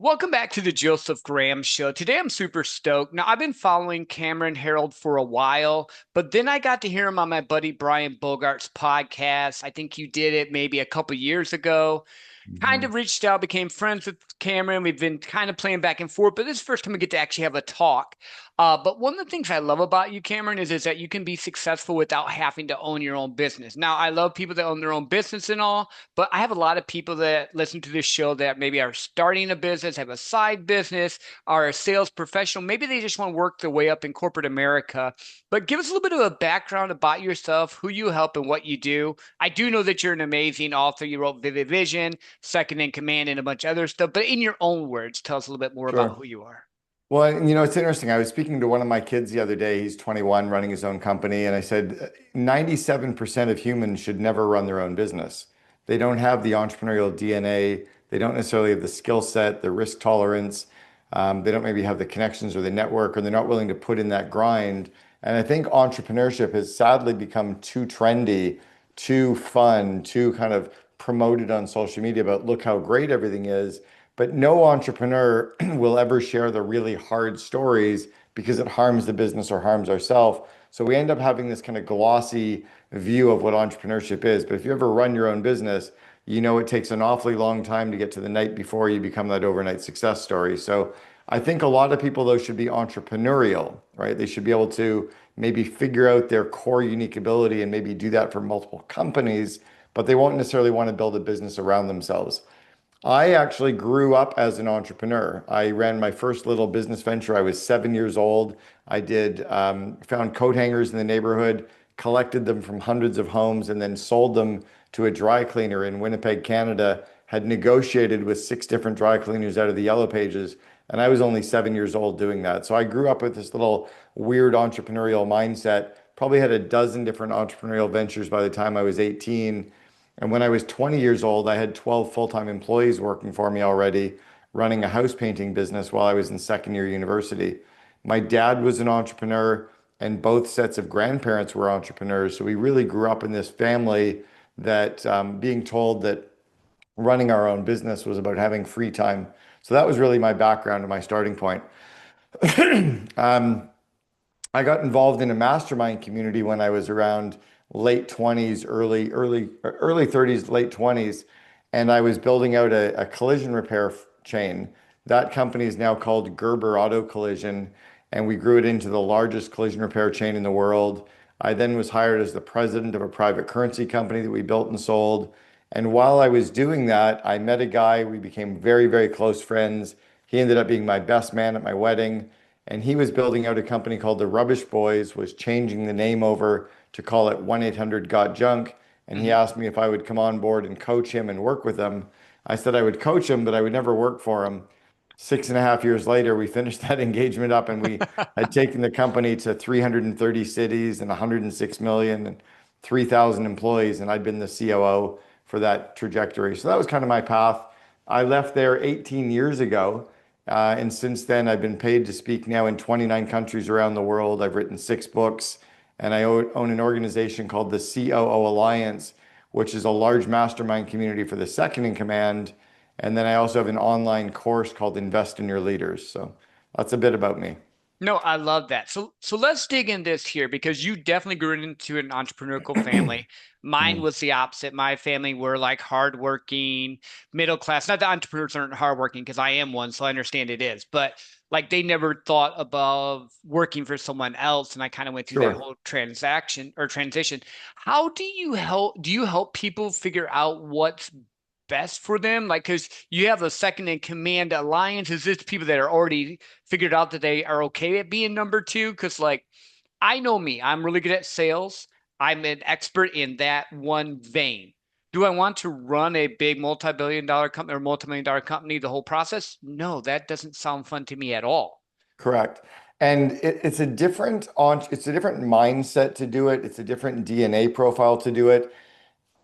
Welcome back to the Joseph Graham Show. Today I'm super stoked. Now, I've been following Cameron Herold for a while, but then I got to hear him on my buddy Brian Bogart's podcast. I think you did it maybe a couple years ago. Kind Mhm. of reached out, became friends with Cameron. We've been kind of playing back and forth, but this is the first time we get to actually have a talk. But one of the things I love about you, Cameron, is that you can be successful without having to own your own business. Now, I love people that own their own business and all, but I have a lot of people that listen to this show that maybe are starting a business, have a side business, are a sales professional. Maybe they just want to work their way up in corporate America. But give us a little bit of a background about yourself, who you help, and what you do. I do know that you're an amazing author. You wrote Vivid Vision, Second in Command, and a bunch of other stuff. But in your own words, tell us a little bit more about Sure. who you are. Well, it's interesting. I was speaking to one of my kids the other day. He's 21, running his own company, and I said 97% of humans should never run their own business. They don't have the entrepreneurial DNA. They don't necessarily have the skill set, the risk tolerance. They don't maybe have the connections or the network, or they're not willing to put in that grind. And I think entrepreneurship has sadly become too trendy, too fun, too kind of promoted on social media about look how great everything is. But no entrepreneur will ever share the really hard stories because it harms the business or harms ourselves. So we end up having this kind of glossy view of what entrepreneurship is. But if you ever run your own business, you know it takes an awfully long time to get to the night before you become that overnight success story. So I think a lot of people, though, should be entrepreneurial, right? They should be able to maybe figure out their core unique ability and maybe do that for multiple companies, but they won't necessarily want to build a business around themselves. I actually grew up as an entrepreneur. I ran my first little business venture. I was 7 years old. I did found coat hangers in the neighborhood, collected them from hundreds of homes, and then sold them to a dry cleaner in Winnipeg, Canada. Had negotiated with six different dry cleaners out of the Yellow Pages, and I was only 7 years old doing that. So I grew up with this little weird entrepreneurial mindset. Probably had a dozen different entrepreneurial ventures by the time I was 18. And when I was 20 years old, I had 12 full-time employees working for me already, running a house painting business while I was in second year university. My dad was an entrepreneur, and both sets of grandparents were entrepreneurs. So we really grew up in this family that being told that running our own business was about having free time. So that was really my background and my starting point. Um, I got involved in a mastermind community when I was around late 20s, early 30s, late 20s, and I was building out a collision repair chain. That company is now called Gerber Auto Collision, and we grew it into the largest collision repair chain in the world. I then was hired as the president of a private currency company that we built and sold. And while I was doing that, I met a guy. We became very, very close friends. He ended up being my best man at my wedding, and he was building out a company called the Rubbish Boys, was changing the name over to call it 1-800 Got Junk. And he Mhm. asked me if I would come on board and coach him and work with him. I said I would coach him, but I would never work for him. 6.5 years later, we finished that engagement up, and we had taken the company to 330 cities and 106 million and 3,000 employees. And I'd been the COO for that trajectory. So that was kind of my path. I left there 18 years ago. And since then, I've been paid to speak now in 29 countries around the world. I've written 6 books, and I own an organization called the COO Alliance, which is a large mastermind community for the second in command. And then I also have an online course called Invest in Your Leaders. So that's a bit about me. No, I love that. So let's dig in this here because you definitely grew into an entrepreneurial family. Mine Mm, was the opposite. My family were like hardworking, middle class. Not that entrepreneurs aren't hardworking because I am one, so I understand it is. But like they never thought about working for someone else, and I kind of went through that sure. whole transaction or transition. How do you help? Do you help people figure out what's best for them? Like, because you have a second in command alliance. Is this people that are already figured out that they are okay at being number two? Because, like, I know me, I'm really good at sales. I'm an expert in that one vein. Do I want to run a big multi-billion dollar company or multi-million dollar company the whole process? No, that doesn't sound fun to me at all. Correct. And it's a different mindset to do it. It's a different DNA profile to do it.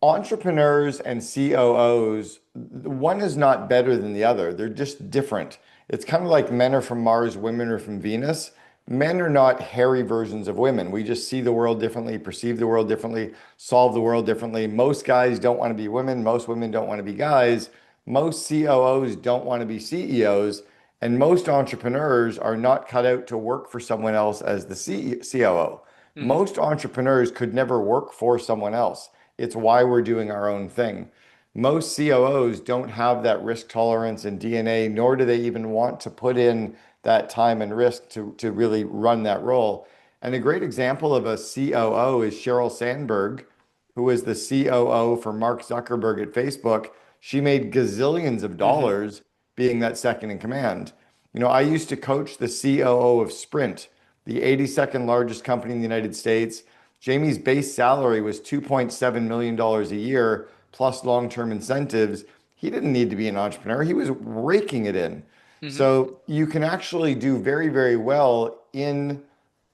Entrepreneurs and COOs, one is not better than the other. They're just different. It's kind of like men are from Mars, women are from Venus. Men are not hairy versions of women. We just see the world differently, perceive the world differently, solve the world differently. Most guys don't want to be women. Most women don't want to be guys. Most COOs don't want to be CEOs, and most entrepreneurs are not cut out to work for someone else as the COO. Hmm. Most entrepreneurs could never work for someone else. It's why we're doing our own thing. Most COOs don't have that risk tolerance and DNA, nor do they even want to put in that time and risk to really run that role. And a great example of a COO is Sheryl Sandberg, who was the COO for Mark Zuckerberg at Facebook. She made gazillions of Hmm. dollars being that second in command. You know, I used to coach the COO of Sprint, the 82nd largest company in the United States. Jamie's base salary was $2.7 million a year plus long-term incentives. He didn't need to be an entrepreneur. He was raking it in. Hmm. So you can actually do very, very well in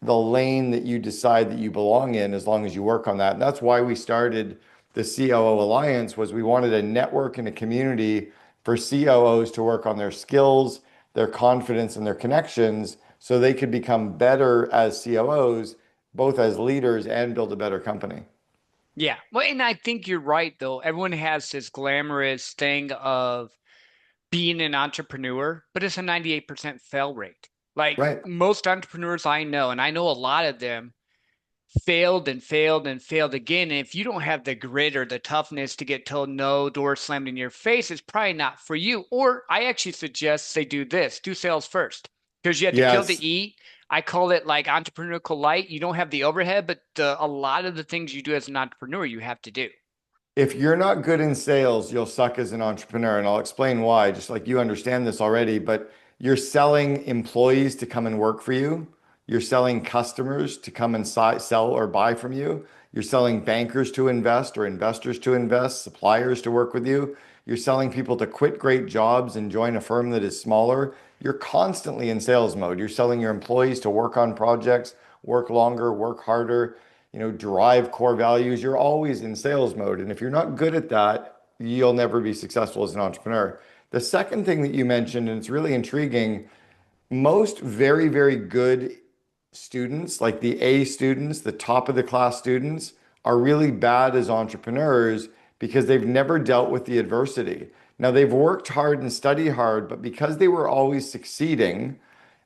the lane that you decide that you belong in as long as you work on that. And that's why we started the COO Alliance was we wanted a network and a community for COOs to work on their skills, their confidence and their connections so they could become better as COOs, both as leaders and build a better company. Yeah. Well, and I think you're right, though. Everyone has this glamorous thing of being an entrepreneur, but it's a 98% fail rate. Like Right. most entrepreneurs I know, and I know a lot of them, failed and failed and failed again. And if you don't have the grit or the toughness to get told no, door slammed in your face, it's probably not for you. Or I actually suggest they do this, do sales first. Because you have to kill to Yes. eat. I call it like entrepreneurial light. You don't have the overhead, but a lot of the things you do as an entrepreneur, you have to do. If you're not good in sales, you'll suck as an entrepreneur. And I'll explain why, just like you understand this already, but you're selling employees to come and work for you. You're selling customers to come and sell or buy from you. You're selling bankers to invest or investors to invest, suppliers to work with you. You're selling people to quit great jobs and join a firm that is smaller. You're constantly in sales mode. You're selling your employees to work on projects, work longer, work harder, drive core values. You're always in sales mode. And if you're not good at that, you'll never be successful as an entrepreneur. The second thing that you mentioned, and it's really intriguing, most very, very good students, like the A students, the top of the class students, are really bad as entrepreneurs because they've never dealt with the adversity. Now, they've worked hard and studied hard, but because they were always succeeding,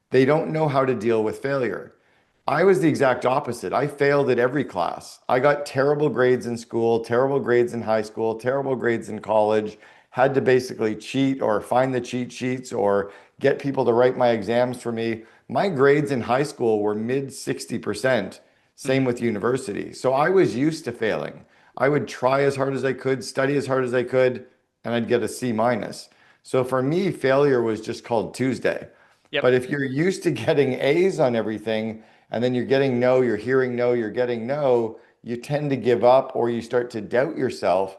they don't know how to deal with failure. I was the exact opposite. I failed at every class. I got terrible grades in school, terrible grades in high school, terrible grades in college, had to basically cheat or find the cheat sheets or get people to write my exams for me. My grades in high school were mid 60%, same Hmm. with university. So I was used to failing. I would try as hard as I could, study as hard as I could, and I'd get a C minus. So for me, failure was just called Tuesday. Yep. But if you're used to getting A's on everything, and then you're getting no, you're hearing no, you're getting no, you tend to give up or you start to doubt yourself.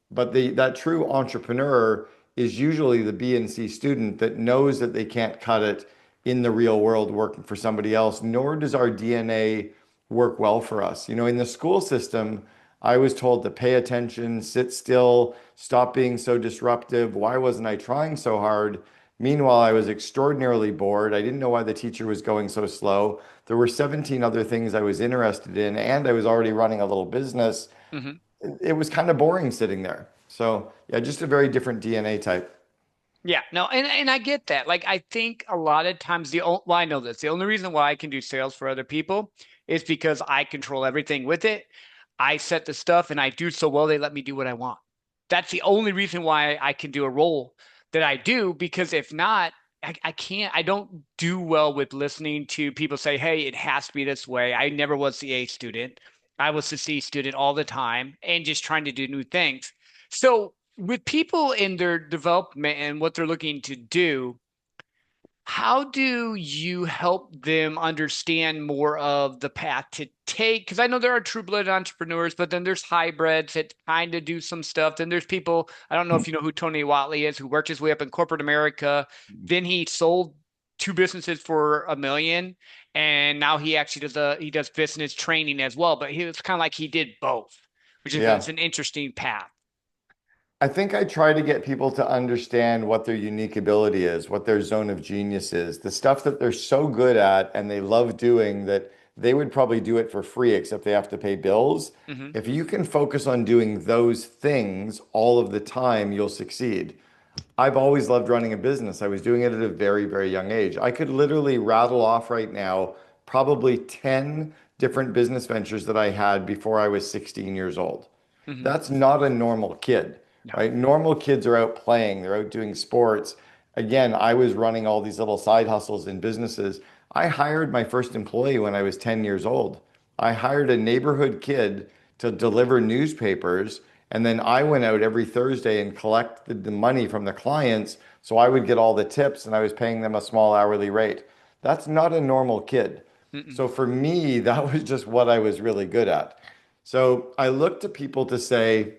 But that true entrepreneur is usually the B and C student that knows that they can't cut it in the real world working for somebody else, nor does our DNA work well for us. In the school system, I was told to pay attention, sit still, stop being so disruptive. Why wasn't I trying so hard? Meanwhile, I was extraordinarily bored. I didn't know why the teacher was going so slow. There were 17 other things I was interested in, and I was already running a little business. Hmm. It was kind of boring sitting there. So, yeah, just a very different DNA type. Yeah, no, and I get that. Like, I think a lot of times well, I know this. The only reason why I can do sales for other people is because I control everything with it. I set the stuff and I do so well, they let me do what I want. That's the only reason why I can do a role that I do, because if not, I can't, I don't do well with listening to people say, hey, it has to be this way. I never was the A student. I was the C student all the time and just trying to do new things. So with people in their development and what they're looking to do, how do you help them understand more of the path to take? Because I know there are true-blooded entrepreneurs, but then there's hybrids that kind of do some stuff. Then there's people, I don't know if you know who Tony Watley is, who worked his way up in corporate America. Then he sold two businesses for 1 million, and now he actually he does business training as well. But he was kind of like he did both, which is it's Yeah. an interesting path. I think I try to get people to understand what their unique ability is, what their zone of genius is, the stuff that they're so good at and they love doing that they would probably do it for free, except they have to pay bills. Hmm. If you can focus on doing those things all of the time, you'll succeed. I've always loved running a business. I was doing it at a very, very young age. I could literally rattle off right now probably 10 different business ventures that I had before I was 16 years old. Hmm. That's not a normal kid, No. right? Normal kids are out playing, they're out doing sports. Again, I was running all these little side hustles in businesses. I hired my first employee when I was 10 years old. I hired a neighborhood kid to deliver newspapers, and then I went out every Thursday and collected the money from the clients so I would get all the tips and I was paying them a small hourly rate. That's not a normal kid. Mm-mm. So for me, that was just what I was really good at. So I look to people to say,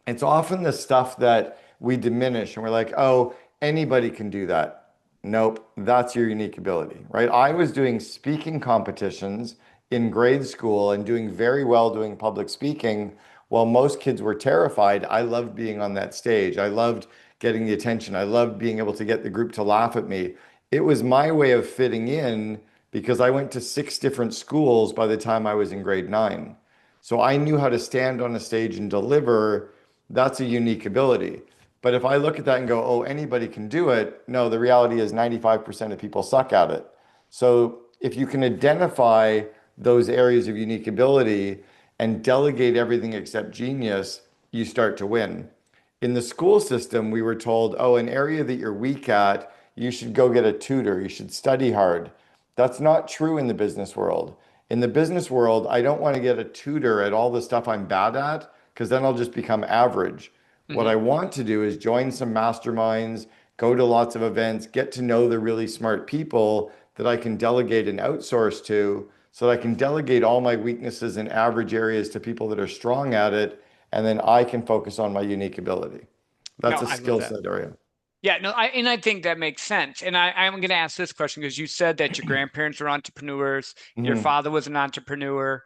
it's often the stuff that we diminish and we're like, oh, anybody can do that. Nope, that's your unique ability, right? I was doing speaking competitions in grade school and doing very well doing public speaking while most kids were terrified. I loved being on that stage. I loved getting the attention. I loved being able to get the group to laugh at me. It was my way of fitting in because I went to six different schools by the time I was in grade nine. So I knew how to stand on a stage and deliver. That's a unique ability. But if I look at that and go, oh, anybody can do it, no, the reality is 95% of people suck at it. So if you can identify those areas of unique ability and delegate everything except genius, you start to win. In the school system, we were told, oh, an area that you're weak at, you should go get a tutor, you should study hard. That's not true in the business world. In the business world, I don't want to get a tutor at all the stuff I'm bad at because then I'll just become average. What Hmm. I want to do is join some masterminds, go to lots of events, get to know the really smart people that I can delegate and outsource to so that I can delegate all my weaknesses and average areas to people that are strong at it. And then I can focus on my unique ability. No, That's a I love skill that. set area. Yeah, no, I think that makes sense. And I'm going to ask this question because you said that your grandparents were entrepreneurs, your Mhm. father was an entrepreneur.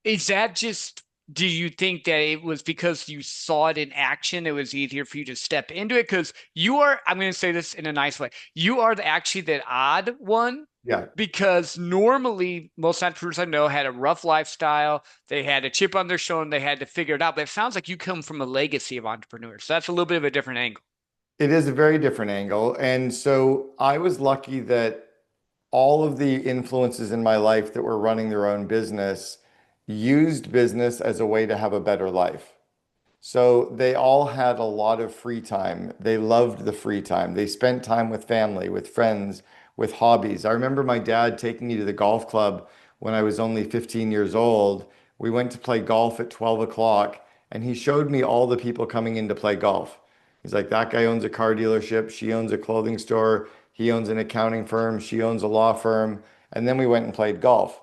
Is that just, do you think that it was because you saw it in action, it was easier for you to step into it? Because you are, I'm going to say this in a nice way, you are actually the odd one Yeah. because normally most entrepreneurs I know had a rough lifestyle, they had a chip on their shoulder, and they had to figure it out. But it sounds like you come from a legacy of entrepreneurs. So that's a little bit of a different angle. It is a very different angle. And so I was lucky that all of the influences in my life that were running their own business used business as a way to have a better life. So they all had a lot of free time. They loved the free time. They spent time with family, with friends, with hobbies. I remember my dad taking me to the golf club when I was only 15 years old. We went to play golf at 12 o'clock, and he showed me all the people coming in to play golf. He's like, that guy owns a car dealership. She owns a clothing store. He owns an accounting firm. She owns a law firm. And then we went and played golf.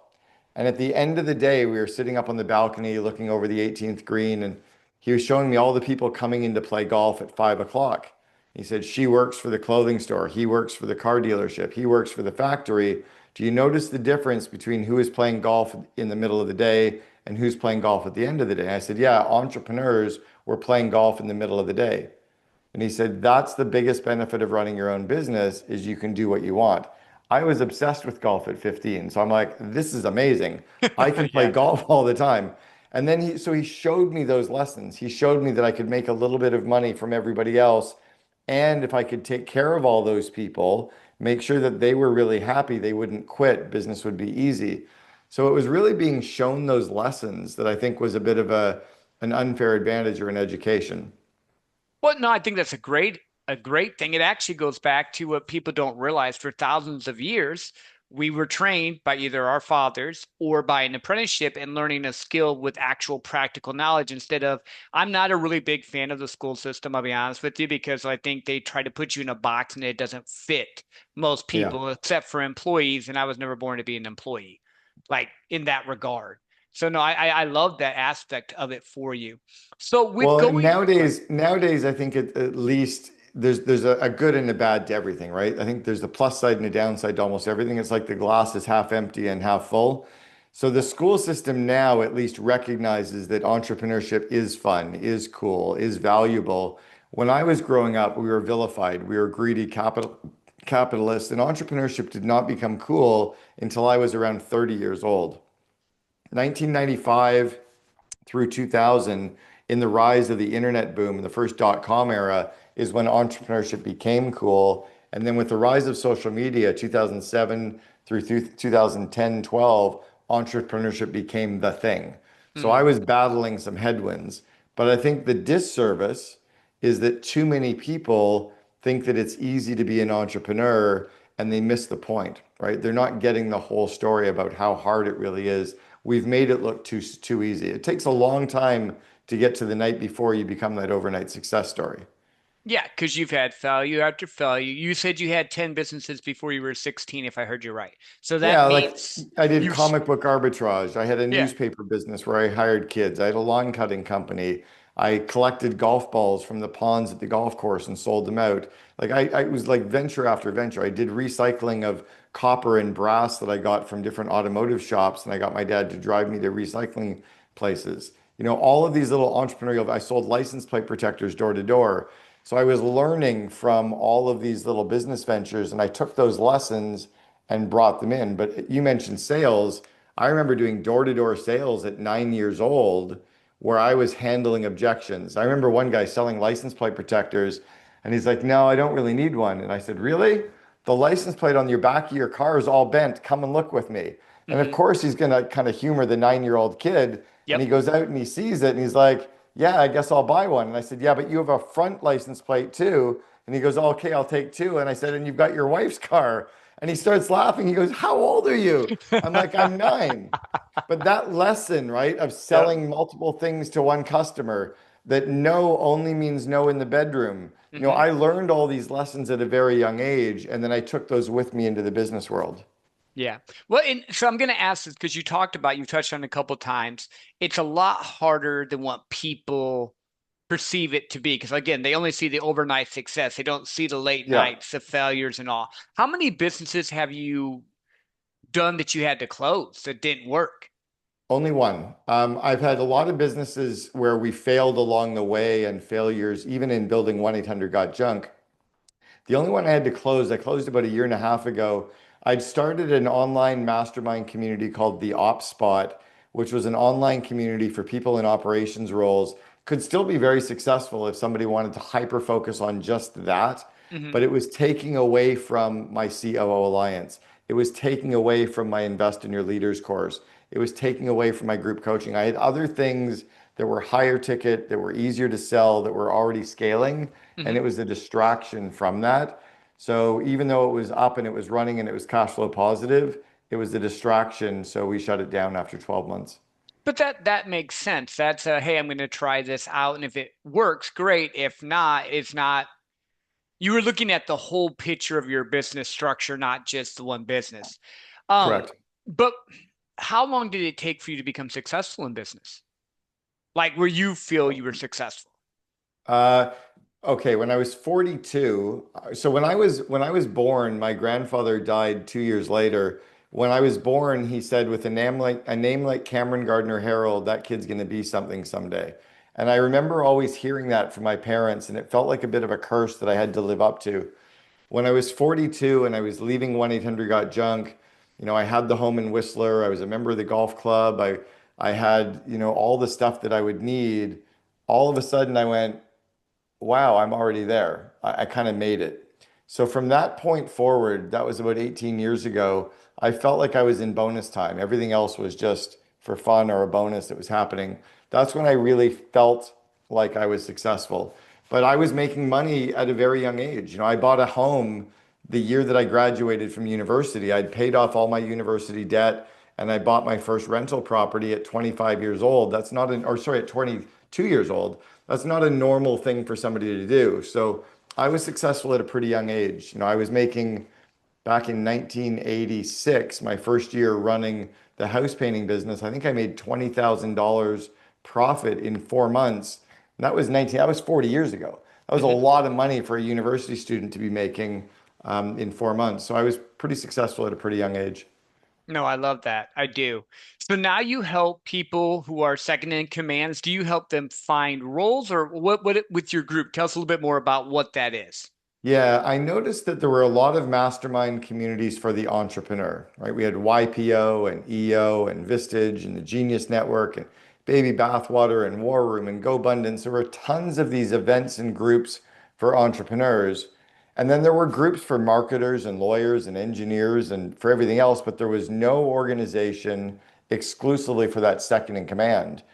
And at the end of the day, we were sitting up on the balcony looking over the 18th green, and he was showing me all the people coming in to play golf at 5 o'clock. He said, she works for the clothing store. He works for the car dealership. He works for the factory. Do you notice the difference between who is playing golf in the middle of the day and who's playing golf at the end of the day? And I said, yeah, entrepreneurs were playing golf in the middle of the day. And he said, that's the biggest benefit of running your own business is you can do what you want. I was obsessed with golf at 15. So I'm like, this is amazing. I can play Yeah. golf all the time. And then he showed me those lessons. He showed me that I could make a little bit of money from everybody else. And if I could take care of all those people, make sure that they were really happy, they wouldn't quit, business would be easy. So it was really being shown those lessons that I think was a bit of an unfair advantage or an education. Well, no, I think that's a great thing. It actually goes back to what people don't realize. For thousands of years, we were trained by either our fathers or by an apprenticeship and learning a skill with actual practical knowledge instead of, I'm not a really big fan of the school system, I'll be honest with you, because I think they try to put you in a box and it doesn't fit most Yeah. people except for employees. And I was never born to be an employee, like in that regard. So no, I love that aspect of it for you. So with Well, going, nowadays, I think at least there's a good and a bad to everything, right? I think there's a plus side and a downside to almost everything. It's like the glass is half empty and half full. So the school system now at least recognizes that entrepreneurship is fun, is cool, is valuable. When I was growing up, we were vilified. We were greedy capitalists, and entrepreneurship did not become cool until I was around 30 years old. 1995 through 2000, in the rise of the internet boom and the first dot-com era is when entrepreneurship became cool. And then with the rise of social media, 2007 through 2010, 12, entrepreneurship became the thing. So I Mhm. was battling some headwinds. But I think the disservice is that too many people think that it's easy to be an entrepreneur and they miss the point, right? They're not getting the whole story about how hard it really is. We've made it look too easy. It takes a long time to get to the night before you become that overnight success story. Yeah, because you've had failure after failure. You said you had 10 businesses before you were 16, if I heard you right. So that Yeah, like means I did you, comic book arbitrage. I had a yeah. newspaper business where I hired kids. I had a lawn cutting company. I collected golf balls from the ponds at the golf course and sold them out. Like I was like venture after venture. I did recycling of copper and brass that I got from different automotive shops, and I got my dad to drive me to recycling places. All of these little entrepreneurial, I sold license plate protectors door to door. So I was learning from all of these little business ventures, and I took those lessons and brought them in. But you mentioned sales. I remember doing door-to-door sales at 9 years old where I was handling objections. I remember one guy selling license plate protectors, and he's like, "No, I don't really need one." And I said, "Really? The license plate on your back of your car is all bent. Come and look with me." And of Hmm. course, he's going to kind of humor the 9-year-old kid. And Yep. he goes out and he sees it and he's like, "Yeah, I guess I'll buy one." And I said, "Yeah, but you have a front license plate too." And he goes, "Oh, okay, I'll take two." And I said, "And you've got your wife's car." And he starts laughing. He goes, "How old are you?" I'm like, "I'm 9." But that lesson, right, of Yep. selling multiple things to one customer, that no only means no in the bedroom. Hmm. I learned all these lessons at a very young age, and then I took those with me into the business world. Yeah. Well, and so I'm going to ask this because you touched on it a couple of times. It's a lot harder than what people perceive it to be. Because again, they only see the overnight success. They don't see the late Yeah, nights, the failures and all. How many businesses have you done that you had to close that didn't work? only one. I've had a lot of businesses where we failed along the way and failures, even in building 1-800 Got Junk. The only one I had to close, I closed about a year and a half ago. I'd started an online mastermind community called the Op Spot, which was an online community for people in operations roles. Could still be very successful if somebody wanted to hyper focus on just that, Hmm. but it was taking away from my COO Alliance. It was taking away from my Invest in Your Leaders course. It was taking away from my group coaching. I had other things that were higher ticket, that were easier to sell, that were already scaling, and Hmm. it was a distraction from that. So even though it was up and it was running and it was cash flow positive, it was a distraction. So we shut it down after 12 months. But that makes sense. That's a, hey, I'm going to try this out, and if it works, great. If not, it's not. You were looking at the whole picture of your business structure, not just the one business. Um, Correct. but how long did it take for you to become successful in business? Like where you feel you were successful? Uh, okay, when I was 42, so when I was born, my grandfather died 2 years later. When I was born, he said, with a name like Cameron Gardner Herold, that kid's going to be something someday. And I remember always hearing that from my parents, and it felt like a bit of a curse that I had to live up to. When I was 42 and I was leaving 1-800 Got Junk, I had the home in Whistler. I was a member of the golf club. I had, all the stuff that I would need. All of a sudden, I went, wow, I'm already there. I kind of made it. So from that point forward, that was about 18 years ago, I felt like I was in bonus time. Everything else was just for fun or a bonus that was happening. That's when I really felt like I was successful. But I was making money at a very young age. I bought a home the year that I graduated from university. I'd paid off all my university debt and I bought my first rental property at 25 years old. That's not an, or sorry, at 22 years old. That's not a normal thing for somebody to do. So I was successful at a pretty young age. I was making back in 1986, my first year running the house painting business. I think I made $20,000 profit in 4 months. And that was 40 years ago. That was a Hmm. lot of money for a university student to be making in 4 months. So I was pretty successful at a pretty young age. No, I love that. I do. So now you help people who are second in commands. Do you help them find roles or what with your group? Tell us a little bit more about what that is. Yeah, I noticed that there were a lot of mastermind communities for the entrepreneur, right? We had YPO and EO and Vistage and the Genius Network and baby bathwater and war room and GoBundance. There were tons of these events and groups for entrepreneurs. And then there were groups for marketers and lawyers and engineers and for everything else, but there was no organization exclusively for that second in command.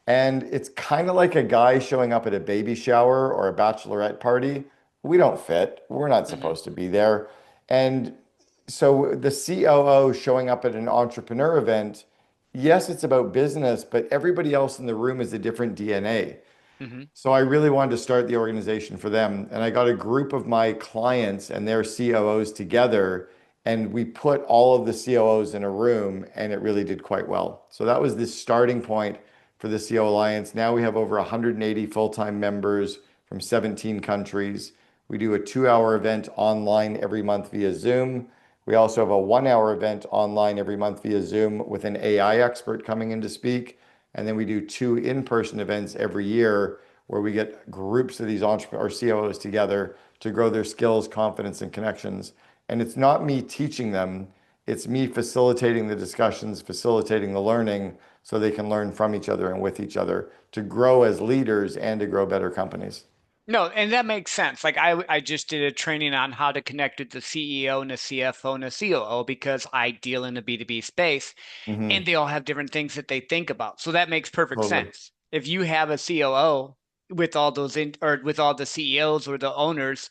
And it's kind of like a guy showing up at a baby shower or a bachelorette party. We don't fit. We're not Hmm. supposed to be there. And so the COO showing up at an entrepreneur event, yes, it's about business, but everybody else in the room is a different DNA. Hmm. So I really wanted to start the organization for them. And I got a group of my clients and their COOs together, and we put all of the COOs in a room, and it really did quite well. So that was the starting point for the CO Alliance. Now we have over 180 full-time members from 17 countries. We do a 2-hour event online every month via Zoom. We also have a 1-hour event online every month via Zoom with an AI expert coming in to speak. And then we do 2 in-person events every year where we get groups of these entrepreneurs or COOs together to grow their skills, confidence, and connections. And it's not me teaching them, it's me facilitating the discussions, facilitating the learning so they can learn from each other and with each other to grow as leaders and to grow better companies. No, and that makes sense. Like I just did a training on how to connect with the CEO and the CFO and the COO because I deal in the B2B space and Hmm. they all have different things that they think about. So that makes perfect Totally. sense. If you have a COO with all those in or with all the CEOs or the owners,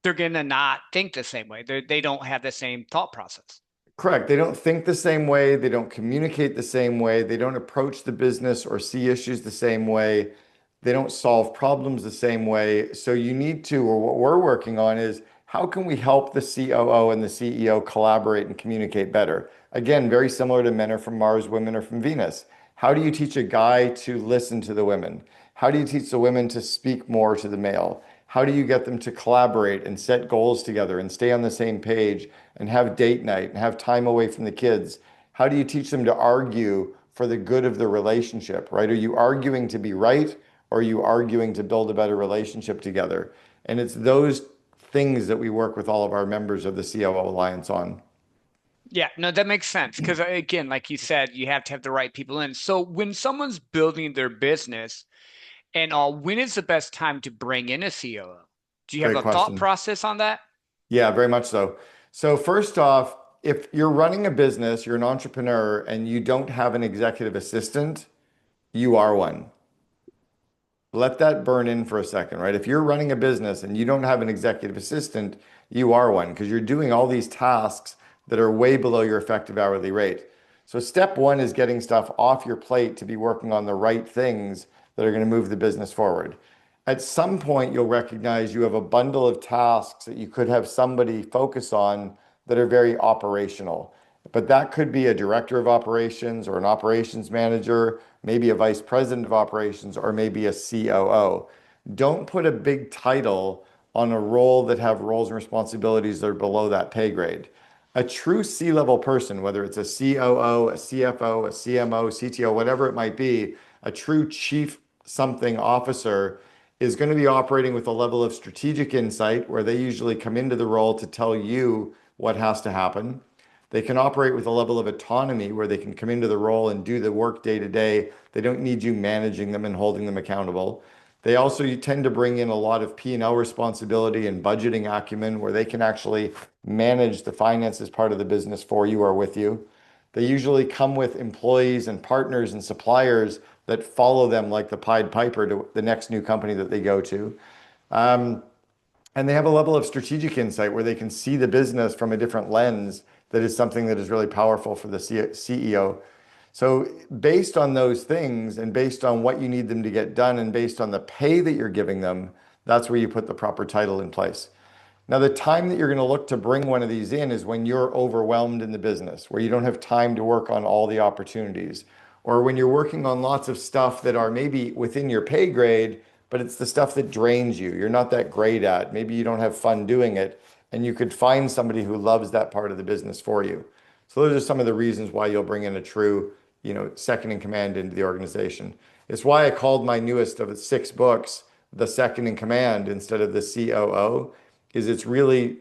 they're gonna not think the same way. They don't have the same thought process. Correct. They don't think the same way. They don't communicate the same way. They don't approach the business or see issues the same way. They don't solve problems the same way. So you need to, or what we're working on is how can we help the COO and the CEO collaborate and communicate better? Again, very similar to men are from Mars, women are from Venus. How do you teach a guy to listen to the women? How do you teach the women to speak more to the male? How do you get them to collaborate and set goals together and stay on the same page and have date night and have time away from the kids? How do you teach them to argue for the good of the relationship, right? Are you arguing to be right or are you arguing to build a better relationship together? And it's those things that we work with all of our members of the COO Alliance on. Yeah, no, that makes sense. Because again, like you said, you have to have the right people in. So when someone's building their business and all, when is the best time to bring in a COO? Do you have Great a thought question. process on that? Yeah, very much so. So first off, if you're running a business, you're an entrepreneur and you don't have an executive assistant, you are one. Let that burn in for a second, right? If you're running a business and you don't have an executive assistant, you are one because you're doing all these tasks that are way below your effective hourly rate. So, step one is getting stuff off your plate to be working on the right things that are going to move the business forward. At some point, you'll recognize you have a bundle of tasks that you could have somebody focus on that are very operational. But that could be a director of operations or an operations manager, maybe a vice president of operations, or maybe a COO. Don't put a big title on a role that have roles and responsibilities that are below that pay grade. A true C-level person, whether it's a COO, a CFO, a CMO, CTO, whatever it might be, a true chief something officer is going to be operating with a level of strategic insight where they usually come into the role to tell you what has to happen. They can operate with a level of autonomy where they can come into the role and do the work day to day. They don't need you managing them and holding them accountable. They also tend to bring in a lot of P&L responsibility and budgeting acumen where they can actually manage the finances part of the business for you or with you. They usually come with employees and partners and suppliers that follow them like the Pied Piper to the next new company that they go to. Um, and they have a level of strategic insight where they can see the business from a different lens that is something that is really powerful for the CEO. So, based on those things and based on what you need them to get done and based on the pay that you're giving them, that's where you put the proper title in place. Now, the time that you're going to look to bring one of these in is when you're overwhelmed in the business, where you don't have time to work on all the opportunities, or when you're working on lots of stuff that are maybe within your pay grade, but it's the stuff that drains you. You're not that great at. Maybe you don't have fun doing it, and you could find somebody who loves that part of the business for you. So those are some of the reasons why you'll bring in a true, second in command into the organization. It's why I called my newest of its 6 books the second in command instead of the COO, is it's really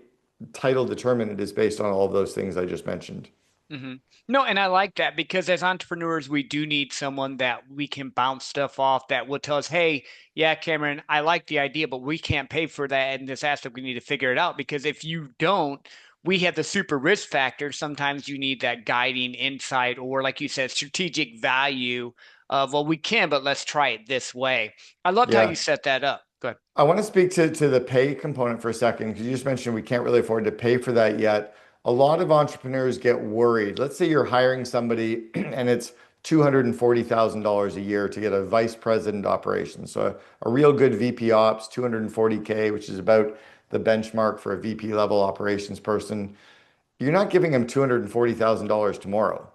title determinant is based on all of those things I just mentioned. hmm No, and I like that because as entrepreneurs, we do need someone that we can bounce stuff off that will tell us, hey, yeah, Cameron, I like the idea, but we can't pay for that in this aspect. We need to figure it out because if you don't, we have the super risk factor. Sometimes you need that guiding insight or, like you said, strategic value of, well, we can, but let's try it this way. I loved how you Yeah. set that up. Good. I want to speak to the pay component for a second because you just mentioned we can't really afford to pay for that yet. A lot of entrepreneurs get worried. Let's say you're hiring somebody and it's $240,000 a year to get a vice president operations. So a real good VP ops, 240K, which is about the benchmark for a VP level operations person. You're not giving them $240,000 tomorrow.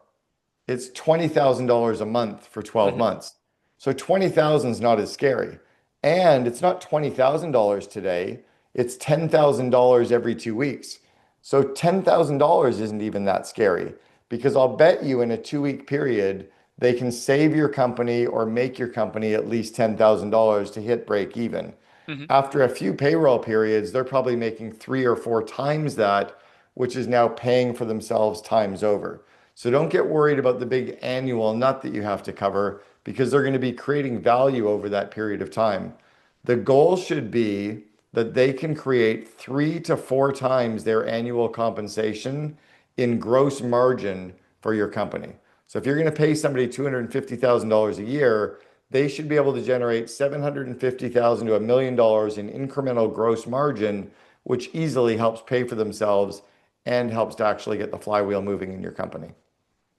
It's $20,000 a month for 12 hmm months. So 20,000 is not as scary. And it's not $20,000 today, it's $10,000 every 2 weeks. So $10,000 isn't even that scary because I'll bet you in a 2 week period, they can save your company or make your company at least $10,000 to hit break even. hmm After a few payroll periods, they're probably making 3 or 4 times that, which is now paying for themselves times over. So don't get worried about the big annual nut that you have to cover because they're going to be creating value over that period of time. The goal should be that they can create 3 to 4 times their annual compensation in gross margin for your company. So if you're going to pay somebody $250,000 a year, they should be able to generate $750,000 to $1 million in incremental gross margin, which easily helps pay for themselves and helps to actually get the flywheel moving in your company.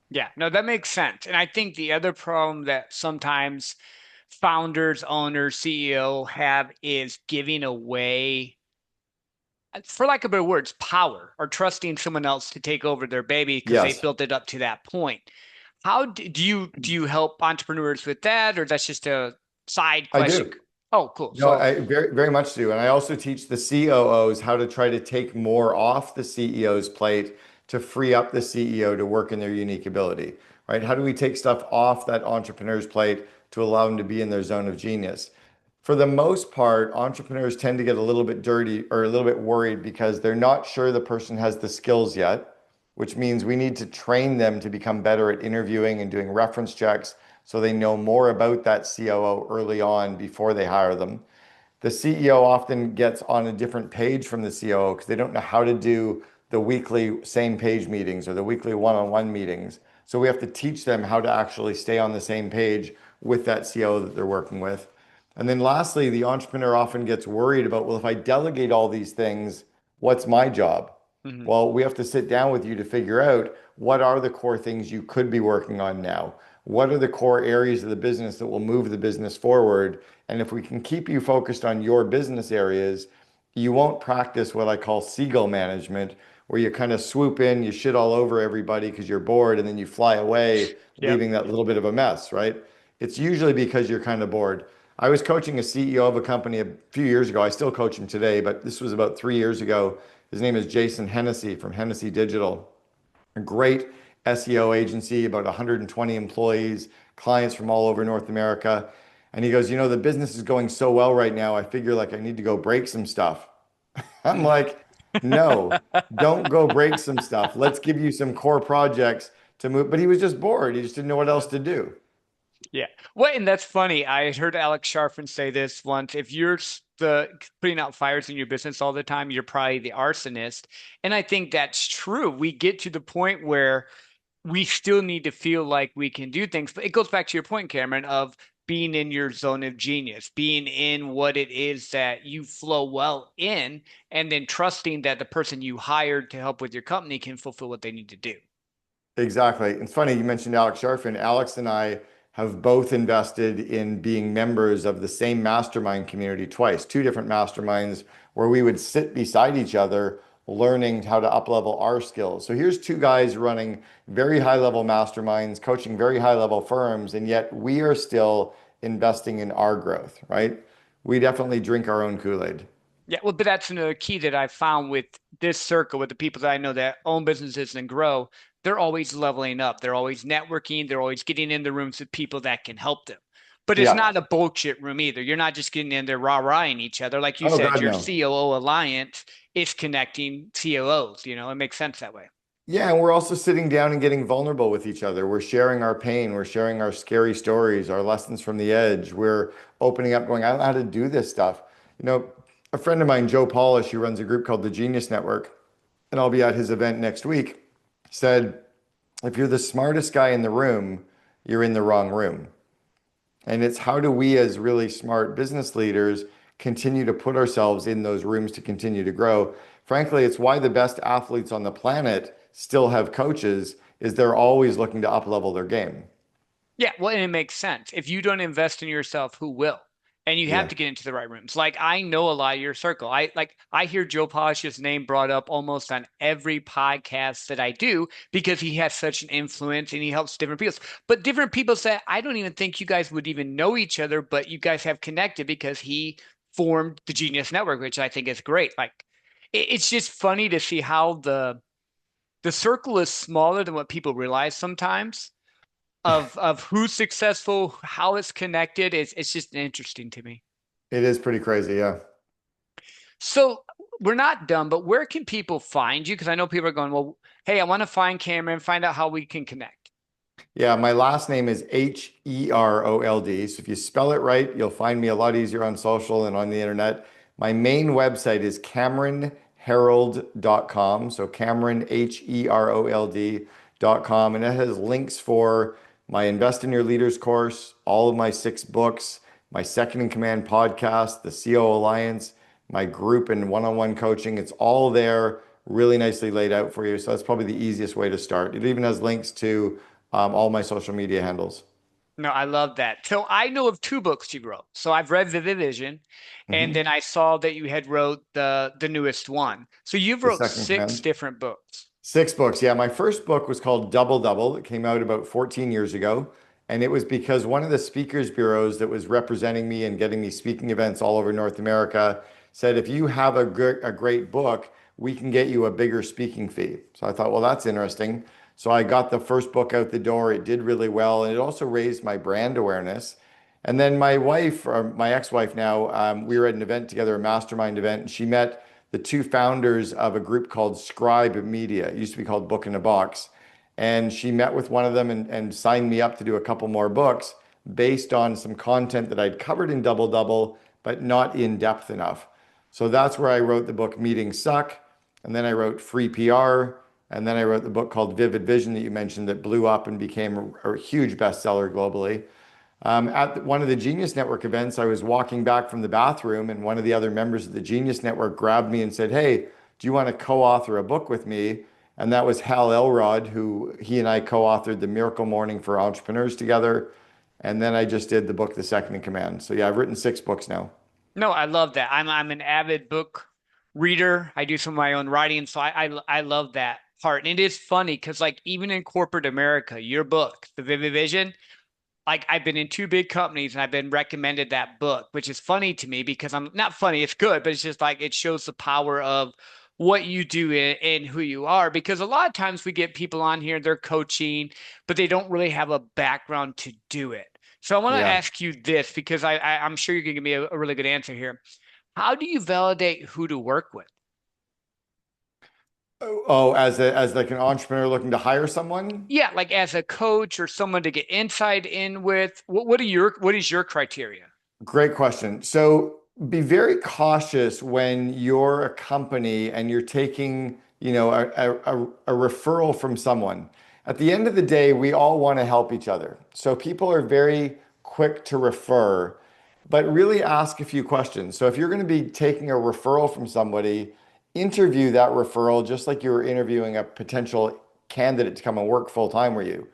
Yeah, no, that makes sense. And I think the other problem that sometimes founders, owners, CEO have is giving away, for lack of better words, power or trusting someone else to take over their baby because they Yes, built it up to that point. How do you help entrepreneurs with that, or that's just a side I question? do. Oh, cool. No, So, I very much do. And I also teach the COOs how to try to take more off the CEO's plate to free up the CEO to work in their unique ability, right? How do we take stuff off that entrepreneur's plate to allow them to be in their zone of genius? For the most part, entrepreneurs tend to get a little bit dirty or a little bit worried because they're not sure the person has the skills yet, which means we need to train them to become better at interviewing and doing reference checks so they know more about that COO early on before they hire them. The CEO often gets on a different page from the COO because they don't know how to do the weekly same page meetings or the weekly one-on-one meetings. So we have to teach them how to actually stay on the same page with that CEO that they're working with. And then lastly, the entrepreneur often gets worried about, well, if I delegate all these things, what's my job? mhm. Well, we have to sit down with you to figure out what are the core things you could be working on now? What are the core areas of the business that will move the business forward? And if we can keep you focused on your business areas, you won't practice what I call seagull management, where you kind of swoop in, you shit all over everybody because you're bored, and then you fly away, Yep. leaving that little bit of a mess, right? It's usually because you're kind of bored. I was coaching a CEO of a company a few years ago. I still coach him today, but this was about 3 years ago. His name is Jason Hennessy from Hennessy Digital, a great SEO agency, about 120 employees, clients from all over North America. And he goes, the business is going so well right now. I figure like I need to go break some stuff. I'm Mhm. like, no, don't go break some stuff. Let's give you some core projects to move. But he was just bored. He just didn't know what else to do. Yeah. Well, and that's funny. I heard Alex Sharfin say this once. If you're the putting out fires in your business all the time, you're probably the arsonist. And I think that's true. We get to the point where we still need to feel like we can do things. But it goes back to your point, Cameron, of being in your zone of genius, being in what it is that you flow well in, and then trusting that the person you hired to help with your company can fulfill what they need to do. Exactly. It's funny you mentioned Alex Sharfin. Alex and I have both invested in being members of the same mastermind community twice, two different masterminds where we would sit beside each other learning how to uplevel our skills. So here's two guys running very high level masterminds, coaching very high level firms, and yet we are still investing in our growth, right? We definitely drink our own Kool-Aid. Yeah, well, but that's another key that I found with this circle, with the people that I know that own businesses and grow. They're always leveling up. They're always networking. They're always getting in the rooms with people that can help them. But it's Yeah. not a bullshit room either. You're not just getting in there rah-rahing each other. Like you Oh said, God, your no. COO alliance is connecting COOs. It makes sense that way. Yeah, and we're also sitting down and getting vulnerable with each other. We're sharing our pain, we're sharing our scary stories, our lessons from the edge. We're opening up, going, I don't know how to do this stuff. You know, a friend of mine, Joe Polish, who runs a group called the Genius Network, and I'll be at his event next week, said, if you're the smartest guy in the room, you're in the wrong room. And it's how do we, as really smart business leaders, continue to put ourselves in those rooms to continue to grow? Frankly, it's why the best athletes on the planet still have coaches, is they're always looking to up level their game. Yeah, well, and it makes sense. If you don't invest in yourself, who will? And you have Yeah. to get into the right rooms. Like I know a lot of your circle. I hear Joe Polish's name brought up almost on every podcast that I do because he has such an influence and he helps different people. But different people say, I don't even think you guys would even know each other, but you guys have connected because he formed the Genius Network, which I think is great. Like it's just funny to see how the circle is smaller than what people realize sometimes of who's successful, how it's connected. It's just interesting to me. It is pretty crazy. Yeah. So we're not done, but where can people find you? Because I know people are going, well, hey, I want to find Cameron, find out how we can connect. Yeah, my last name is Herold. So if you spell it right, you'll find me a lot easier on social and on the internet. My main website is CameronHerold.com. So Cameron, Herold.com. And it has links for my Invest in Your Leaders course, all of my 6 books, my Second in Command podcast, the COO Alliance, my group and one-on-one coaching. It's all there, really nicely laid out for you. So that's probably the easiest way to start. It even has links to all my social media handles. No, I love that. So I know of two books you wrote. So I've read Vivid Vision, and Mhm. then I saw that you had wrote the newest one. So you've The wrote second six command. different books. 6 books. Yeah, my first book was called Double Double. It came out about 14 years ago. And it was because one of the speakers bureaus that was representing me and getting me speaking events all over North America said, if you have a great book, we can get you a bigger speaking fee. So I thought, well, that's interesting. So I got the first book out the door. It did really well. And it also raised my brand awareness. And then my wife, or my ex-wife now, we were at an event together, a mastermind event, and she met the two founders of a group called Scribe Media. It used to be called Book in a Box. And she met with one of them and signed me up to do a couple more books based on some content that I'd covered in Double Double, but not in depth enough. So that's where I wrote the book Meetings Suck. And then I wrote Free PR. And then I wrote the book called Vivid Vision that you mentioned that blew up and became a huge bestseller globally. At one of the Genius Network events, I was walking back from the bathroom, and one of the other members of the Genius Network grabbed me and said, "Hey, do you want to co-author a book with me?" And that was Hal Elrod, who he and I co-authored The Miracle Morning for Entrepreneurs together. And then I just did the book, The Second in Command. So yeah, I've written 6 books now. No, I love that. I'm an avid book reader. I do some of my own writing, so I love that part. And it is funny because like even in corporate America, your book, The Vivid Vision, like I've been in two big companies and I've been recommended that book, which is funny to me because I'm not funny, it's good, but it's just like it shows the power of what you do and who you are. Because a lot of times we get people on here, they're coaching, but they don't really have a background to do it. So I want to Yeah. ask you this because I'm sure you can give me a really good answer here. How do you validate who to work with? Oh, as like an entrepreneur looking to hire someone? Yeah, like as a coach or someone to get inside in with, what is your criteria? Great question. So be very cautious when you're a company and you're taking, a referral from someone. At the end of the day, we all want to help each other. So people are very quick to refer, but really ask a few questions. So if you're going to be taking a referral from somebody, interview that referral just like you were interviewing a potential candidate to come and work full time with you.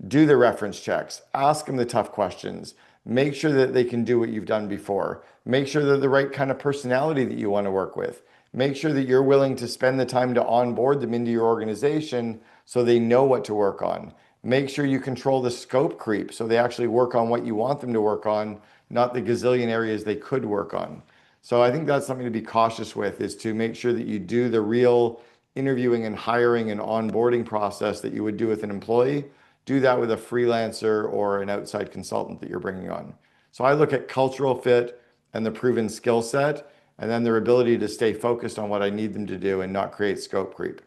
Do the reference checks, ask them the tough questions, make sure that they can do what you've done before, make sure they're the right kind of personality that you want to work with, make sure that you're willing to spend the time to onboard them into your organization so they know what to work on. Make sure you control the scope creep so they actually work on what you want them to work on, not the gazillion areas they could work on. So I think that's something to be cautious with, is to make sure that you do the real interviewing and hiring and onboarding process that you would do with an employee. Do that with a freelancer or an outside consultant that you're bringing on. So I look at cultural fit and the proven skill set, and then their ability to stay focused on what I need them to do and not create scope creep.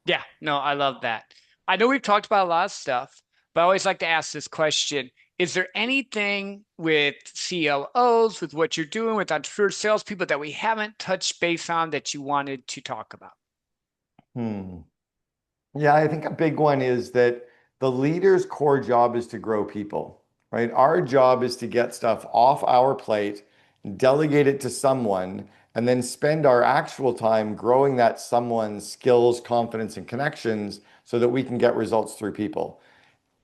Yeah, no, I love that. I know we've talked about a lot of stuff, but I always like to ask this question. Is there anything with CLOs, with what you're doing with entrepreneur salespeople that we haven't touched base on that you wanted to talk about? Hmm. Yeah, I think a big one is that the leader's core job is to grow people, right? Our job is to get stuff off our plate, delegate it to someone, and then spend our actual time growing that someone's skills, confidence, and connections so that we can get results through people.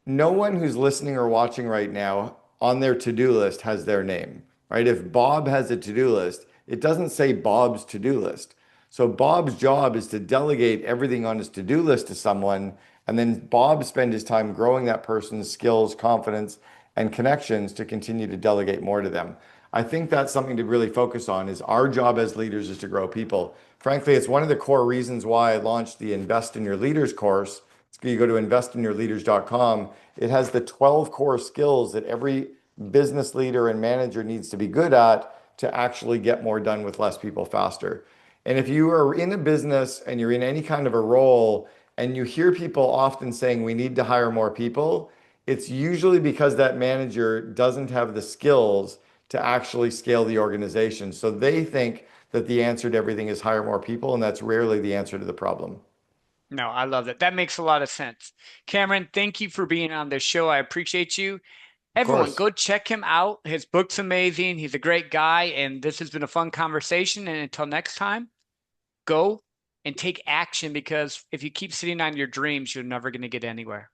No one who's listening or watching right now on their to-do list has their name, right? If Bob has a to-do list, it doesn't say Bob's to-do list. So Bob's job is to delegate everything on his to-do list to someone, and then Bob spend his time growing that person's skills, confidence, and connections to continue to delegate more to them. I think that's something to really focus on is our job as leaders is to grow people. Frankly, it's one of the core reasons why I launched the Invest in Your Leaders course. You go to investinyourleaders.com. It has the 12 core skills that every business leader and manager needs to be good at to actually get more done with less people faster. And if you are in a business and you're in any kind of a role and you hear people often saying we need to hire more people, it's usually because that manager doesn't have the skills to actually scale the organization. So they think that the answer to everything is hire more people, and that's rarely the answer to the problem. No, I love that. That makes a lot of sense. Cameron, thank you for being on this show. I appreciate you. Of Everyone, course. go check him out. His book's amazing. He's a great guy, and this has been a fun conversation. And until next time, go and take action because if you keep sitting on your dreams, you're never going to get anywhere.